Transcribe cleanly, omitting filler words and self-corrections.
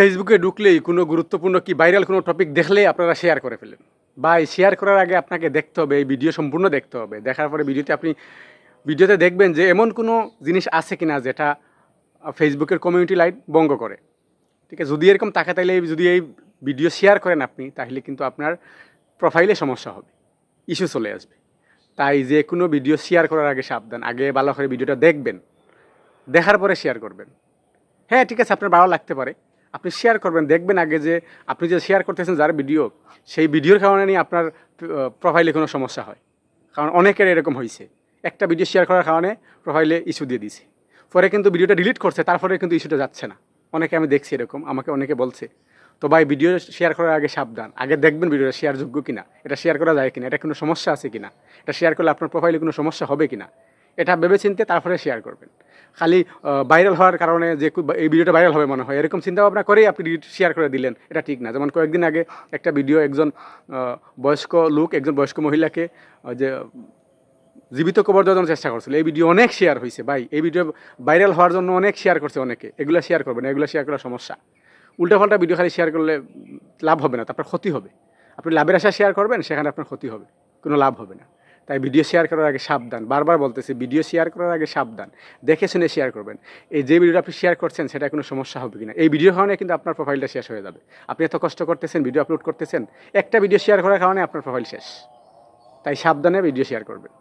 ফেসবুকে ঢুকলেই কোনো গুরুত্বপূর্ণ কি ভাইরাল কোনো টপিক দেখলেই আপনারা শেয়ার করে ফেলেন। বা এই শেয়ার করার আগে আপনাকে দেখতে হবে, এই ভিডিও সম্পূর্ণ দেখতে হবে। দেখার পরে ভিডিওতে দেখবেন যে এমন কোনো জিনিস আছে কিনা যেটা ফেসবুকের কমিউনিটি লাইন ভঙ্গ করে। ঠিক আছে, যদি এরকম থাকে তাহলে যদি এই ভিডিও শেয়ার করেন আপনি, তাহলে কিন্তু আপনার প্রোফাইলে সমস্যা হবে, ইস্যু চলে আসবে। তাই যে কোনো ভিডিও শেয়ার করার আগে সাবধান, আগে ভালো করে ভিডিওটা দেখবেন, দেখার পরে শেয়ার করবেন। হ্যাঁ ঠিক আছে, আপনার ভালো লাগতে পারে, আপনি শেয়ার করবেন, দেখবেন আগে যে আপনি যে শেয়ার করতেছেন যার ভিডিও, সেই ভিডিওর কারণে নিয়ে আপনার প্রোফাইলে কোনো সমস্যা হয়। কারণ অনেকের এরকম হয়েছে, একটা ভিডিও শেয়ার করার কারণে প্রোফাইলে ইস্যু দিয়ে দিয়েছে, পরে কিন্তু ভিডিওটা ডিলিট করছে, তারপরে কিন্তু ইস্যুটা যাচ্ছে না। অনেকে আমি দেখছি এরকম, আমাকে অনেকে বলছে। তো ভাই, ভিডিও শেয়ার করার আগে সাবধান, আগে দেখবেন ভিডিওটা শেয়ারযোগ্য কিনা, এটা শেয়ার করা যায় কিনা, এটা কোনো সমস্যা আছে কিনা, এটা শেয়ার করলে আপনার প্রোফাইলে কোনো সমস্যা হবে কিনা, এটা ভেবেচিন্তে তারপরে শেয়ার করবেন। খালি ভাইরাল হওয়ার কারণে যে এই ভিডিওটা ভাইরাল হবে মনে হয়, এরকম চিন্তা ভাবনা করেই আপনি শেয়ার করে দিলেন, এটা ঠিক না। যেমন কয়েকদিন আগে একটা ভিডিও, একজন একজন বয়স্ক মহিলাকে যে জীবিত কবর দেওয়ার জন্য চেষ্টা করছিল, এই ভিডিও অনেক শেয়ার হয়েছে ভাই। এই ভিডিও ভাইরাল হওয়ার জন্য অনেক শেয়ার করছে অনেকে, এগুলো শেয়ার করবেন, এগুলো শেয়ার করার সমস্যা। উল্টাপাল্টা ভিডিও খালি শেয়ার করলে লাভ হবে না, তারপর ক্ষতি হবে। আপনি লাভের আশা শেয়ার করবেন, সেখানে আপনার ক্ষতি হবে, কোনো লাভ হবে না। তাই ভিডিও শেয়ার করার আগে সাবধান, বারবার বলতেছি, ভিডিও শেয়ার করার আগে সাবধান, দেখে শুনে শেয়ার করবেন। এই যে ভিডিওটা আপনি শেয়ার করছেন সেটা কোনো সমস্যা হবে কিনা, এই ভিডিওর কারণে কিন্তু আপনার প্রোফাইলটা শেষ হয়ে যাবে। আপনি এত কষ্ট করতেছেন, ভিডিও আপলোড করতেছেন, একটা ভিডিও শেয়ার করার কারণে আপনার প্রোফাইল শেষ। তাই সাবধানে ভিডিও শেয়ার করবেন।